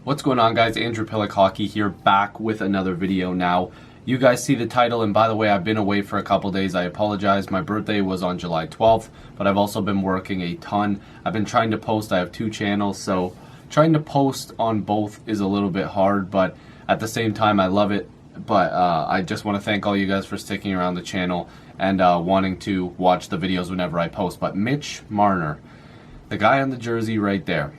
What's going on, guys? Andrew Piluk Hockey here, back with another video now. You guys see the title, and by the way, I've been away for a couple days. I apologize. My birthday was on July 12th, but I've also been working a ton. I've been trying to post. I have two channels, so trying to post on both is a little bit hard, but at the same time, I love it. But I just want to thank all you guys for sticking around the channel and wanting to watch the videos whenever I post. But Mitch Marner, the guy on the jersey right there,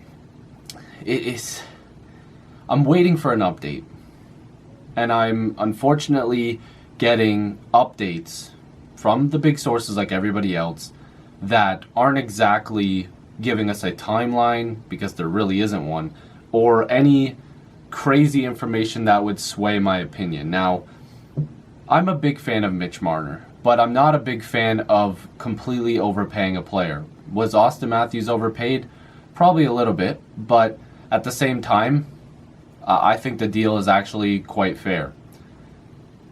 I'm waiting for an update, and I'm unfortunately getting updates from the big sources like everybody else that aren't exactly giving us a timeline, because there really isn't one, or any crazy information that would sway my opinion. Now, I'm a big fan of Mitch Marner, but I'm not a big fan of completely overpaying a player. Was Austin Matthews overpaid? Probably a little bit, but at the same time, I think the deal is actually quite fair.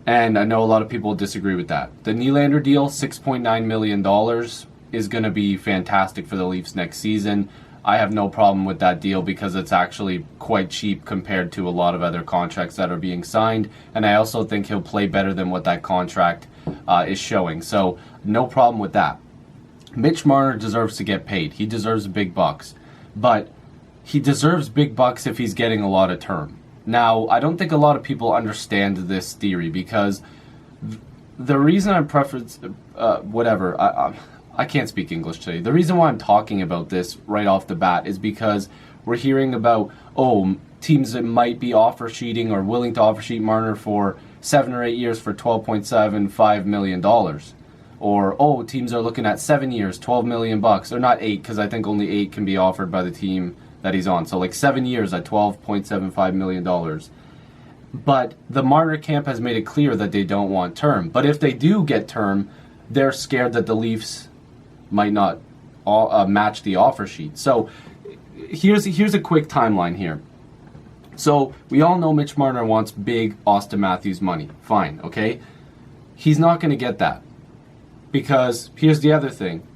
And I know a lot of people disagree with that. The Nylander deal, $6.9 million, is going to be fantastic for the Leafs next season. I have no problem with that deal because it's actually quite cheap compared to a lot of other contracts that are being signed. And I also think he'll play better than what that contract is showing. So no problem with that. Mitch Marner deserves to get paid. He deserves big bucks. But he deserves big bucks if he's getting a lot of term. Now, I don't think a lot of people understand this theory, because the reason I'm I can't speak English today. The reason why I'm talking about this right off the bat is because we're hearing about, teams that might be offer sheeting or willing to offer sheet Marner for 7 or 8 years for $12.75 million. Or, teams are looking at 7 years, $12 million. Or not 8, because I think only 8 can be offered by the team that he's on. So like 7 years at $12.75 million. But the Marner camp has made it clear that they don't want term. But if they do get term, they're scared that the Leafs might not match the offer sheet. So here's a quick timeline here. So we all know Mitch Marner wants big Austin Matthews money. Fine, okay? He's not going to get that. Because here's the other thing.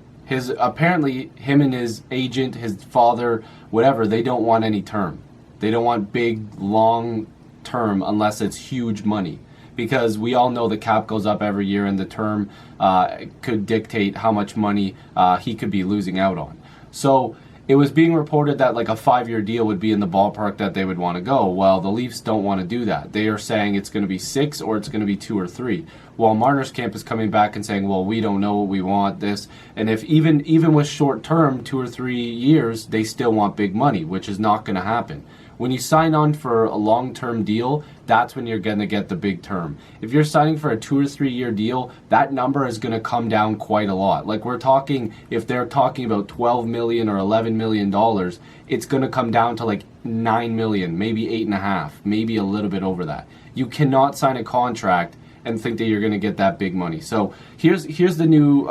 Apparently, him and his agent, his father, whatever, they don't want any term. They don't want big, long term unless it's huge money. Because we all know the cap goes up every year, and the term could dictate how much money he could be losing out on. So it was being reported that like a 5-year deal would be in the ballpark that they would want to go. Well, the Leafs don't want to do that. They are saying it's going to be 6 or it's going to be 2 or 3. While Marner's camp is coming back and saying, well, we don't know what we want, this. And if even with short term, 2 or 3 years, they still want big money, which is not going to happen. When you sign on for a long-term deal, that's when you're going to get the big term. If you're signing for a 2 or 3 year deal, that number is going to come down quite a lot. Like we're talking, if they're talking about $12 million or $11 million, it's going to come down to like $9 million, maybe $8.5, maybe a little bit over that. You cannot sign a contract and think that you're going to get that big money. So here's the new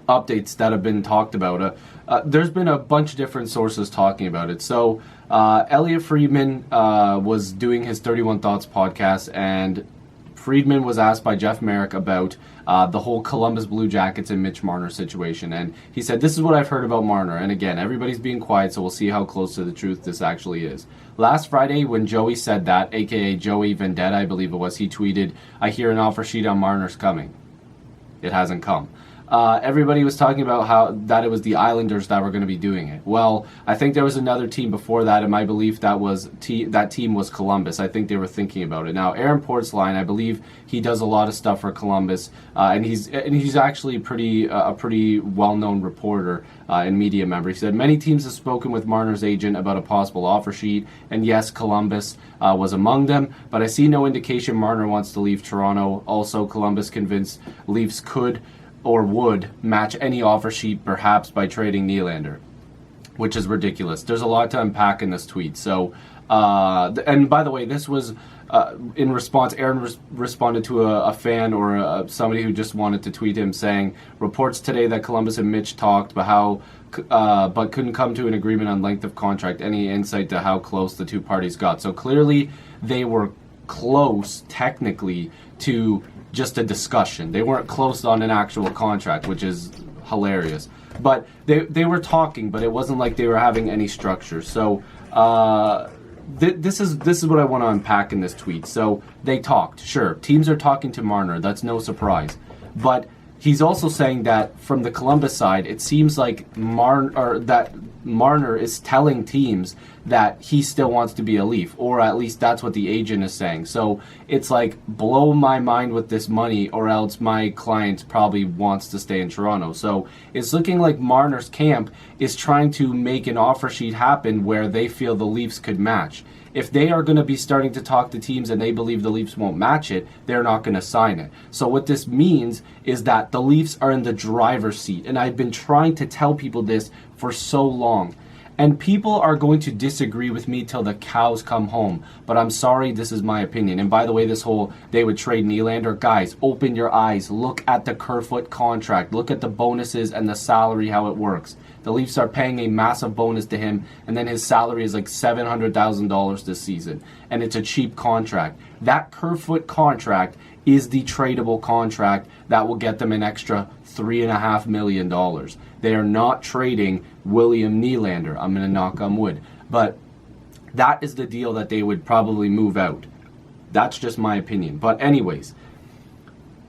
updates that have been talked about. There's been a bunch of different sources talking about it. So Elliot Friedman was doing his 31 Thoughts podcast, and Friedman was asked by Jeff Merrick about the whole Columbus Blue Jackets and Mitch Marner situation. And he said, this is what I've heard about Marner. And again, everybody's being quiet, so we'll see how close to the truth this actually is. Last Friday, when Joey said that, a.k.a. Joey Vendetta, I believe it was, he tweeted, I hear an offer sheet on Marner's coming. It hasn't come. Everybody was talking about that it was the Islanders that were going to be doing it. Well, I think there was another team before that, and my belief that team was Columbus. I think they were thinking about it. Now, Aaron Portzline, I believe he does a lot of stuff for Columbus, and he's actually a pretty well-known reporter and media member. He said many teams have spoken with Marner's agent about a possible offer sheet, and yes, Columbus was among them, but I see no indication Marner wants to leave Toronto. Also, Columbus convinced Leafs could or would match any offer sheet, perhaps by trading Nylander, which is ridiculous. There's a lot to unpack in this tweet. So, and by the way, this was in response. Aaron responded to a fan or somebody who just wanted to tweet him saying, reports today that Columbus and Mitch talked about but couldn't come to an agreement on length of contract. Any insight to how close the two parties got? So clearly they were close technically to just a discussion. They weren't close on an actual contract, which is hilarious. But they were talking, but it wasn't like they were having any structure. So this is what I want to unpack in this tweet. So they talked. Sure, teams are talking to Marner. That's no surprise. But he's also saying that from the Columbus side, it seems like Marner is telling teams that he still wants to be a Leaf, or at least that's what the agent is saying. So it's like, blow my mind with this money, or else my client probably wants to stay in Toronto. So it's looking like Marner's camp is trying to make an offer sheet happen where they feel the Leafs could match. If they are going to be starting to talk to teams and they believe the Leafs won't match it, they're not going to sign it. So what this means is that the Leafs are in the driver's seat. And I've been trying to tell people this for so long. And people are going to disagree with me till the cows come home. But I'm sorry, this is my opinion. And by the way, this whole they would trade Nylander, guys, open your eyes. Look at the Kerfoot contract. Look at the bonuses and the salary, how it works. The Leafs are paying a massive bonus to him, and then his salary is like $700,000 this season. And it's a cheap contract. That Kerfoot contract is the tradable contract that will get them an extra $3.5 million. They are not trading William Nylander. I'm going to knock on wood. But that is the deal that they would probably move out. That's just my opinion. But anyways,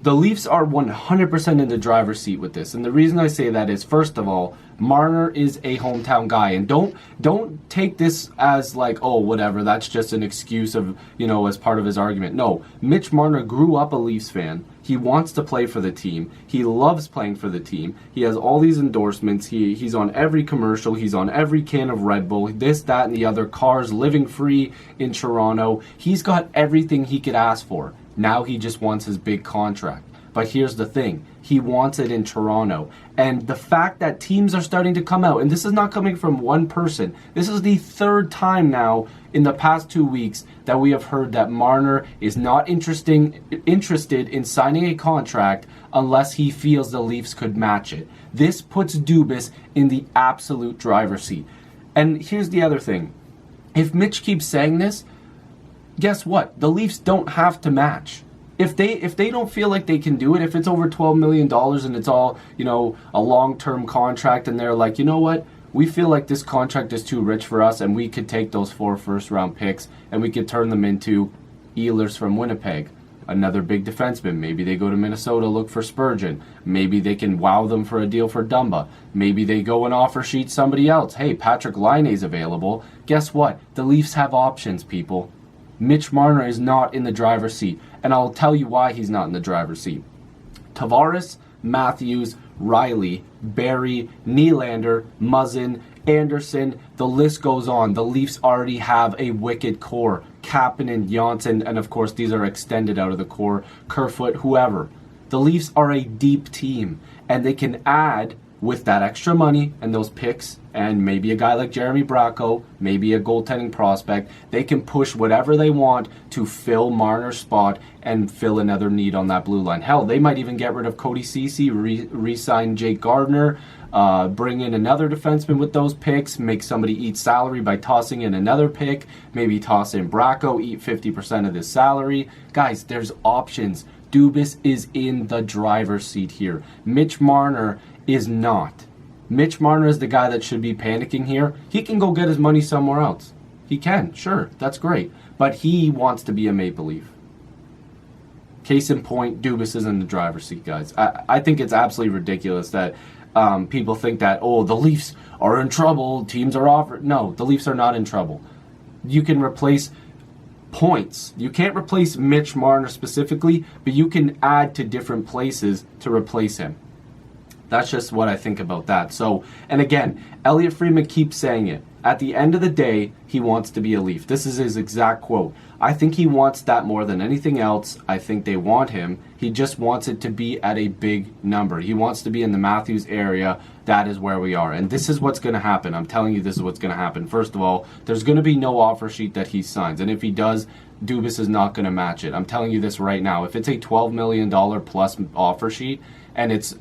the Leafs are 100% in the driver's seat with this. And the reason I say that is, first of all, Marner is a hometown guy. And don't take this as like, oh, whatever, that's just an excuse of, as part of his argument. No, Mitch Marner grew up a Leafs fan. He wants to play for the team. He loves playing for the team. He has all these endorsements. He's on every commercial. He's on every can of Red Bull, this, that, and the other, cars, living free in Toronto. He's got everything he could ask for. Now he just wants his big contract. But here's the thing. He wants it in Toronto. And the fact that teams are starting to come out, and this is not coming from one person. This is the third time now in the past 2 weeks that we have heard that Marner is not interested in signing a contract unless he feels the Leafs could match it. This puts Dubas in the absolute driver's seat. And here's the other thing. If Mitch keeps saying this, guess what? The Leafs don't have to match. If they don't feel like they can do it, if it's over $12 million and it's all, a long-term contract, and they're like, you know what? We feel like this contract is too rich for us, and we could take those 4 first-round picks and we could turn them into Ehlers from Winnipeg, another big defenseman. Maybe they go to Minnesota, look for Spurgeon. Maybe they can wow them for a deal for Dumba. Maybe they go and offer sheet somebody else. Hey, Patrick Laine's available. Guess what? The Leafs have options, people. Mitch Marner is not in the driver's seat. And I'll tell you why he's not in the driver's seat. Tavares, Matthews, Riley, Barrie, Nylander, Muzzin, Anderson, the list goes on. The Leafs already have a wicked core. Kapanen, Janssen, and of course these are extended out of the core. Kerfoot, whoever. The Leafs are a deep team. And they can add, with that extra money and those picks, and maybe a guy like Jeremy Bracco, maybe a goaltending prospect, they can push whatever they want to fill Marner's spot and fill another need on that blue line. Hell, they might even get rid of Cody Ceci, re-sign Jake Gardiner, bring in another defenseman with those picks, make somebody eat salary by tossing in another pick, maybe toss in Bracco, eat 50% of this salary. Guys, there's options. Dubas is in the driver's seat here. Mitch Marner is not. Mitch Marner is the guy that should be panicking here. He can go get his money somewhere else. He can, sure, that's great. But he wants to be a Maple Leaf. Case in point, Dubas is in the driver's seat, guys. I think it's absolutely ridiculous that people think that, oh, the Leafs are in trouble, teams are offered. No, the Leafs are not in trouble. You can replace points. You can't replace Mitch Marner specifically, but you can add to different places to replace him. That's just what I think about that. So, and again, Elliot Friedman keeps saying it. At the end of the day, he wants to be a Leaf. This is his exact quote. I think he wants that more than anything else. I think they want him. He just wants it to be at a big number. He wants to be in the Matthews area. That is where we are. And this is what's going to happen. I'm telling you, this is what's going to happen. First of all, there's going to be no offer sheet that he signs. And if he does, Dubas is not going to match it. I'm telling you this right now. If it's a $12 million plus offer sheet and it's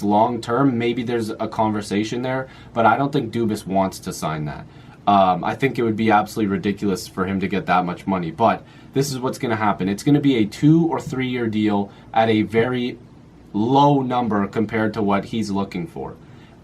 long term, maybe there's a conversation there, but I don't think Dubas wants to sign that. I think it would be absolutely ridiculous for him to get that much money, but this is what's going to happen. It's going to be a 2 or 3 year deal at a very low number compared to what he's looking for.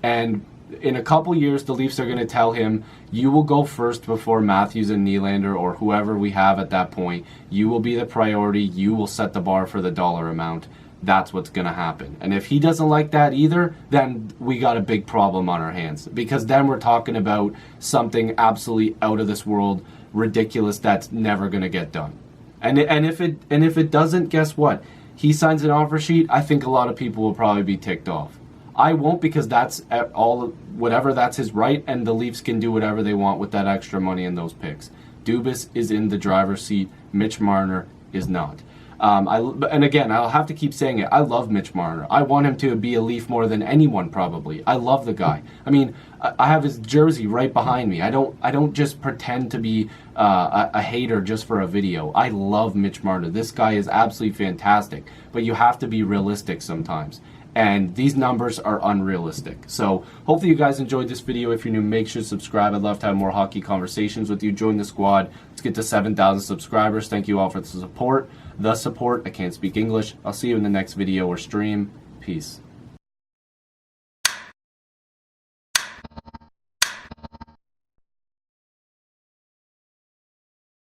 And In a couple years, the Leafs are going to tell him, you will go first before Matthews and Nylander or whoever we have at that point. You will be the priority. You will set the bar for the dollar amount. That's what's going to happen. And if he doesn't like that either, then we got a big problem on our hands, because then we're talking about something absolutely out of this world, ridiculous, that's never going to get done. And if it doesn't, guess what? He signs an offer sheet. I think a lot of people will probably be ticked off. I won't, because that's all, whatever, that's his right, and the Leafs can do whatever they want with that extra money and those picks. Dubas is in the driver's seat. Mitch Marner is not. And again, I'll have to keep saying it. I love Mitch Marner. I want him to be a Leaf more than anyone, probably. I love the guy. I mean, I have his jersey right behind me. I don't just pretend to be a hater just for a video. I love Mitch Marner. This guy is absolutely fantastic. But you have to be realistic sometimes. And these numbers are unrealistic. So hopefully you guys enjoyed this video. If you're new, make sure to subscribe. I'd love to have more hockey conversations with you. Join the squad. Let's get to 7,000 subscribers. Thank you all for the support. I can't speak English. I'll see you in the next video or stream. Peace.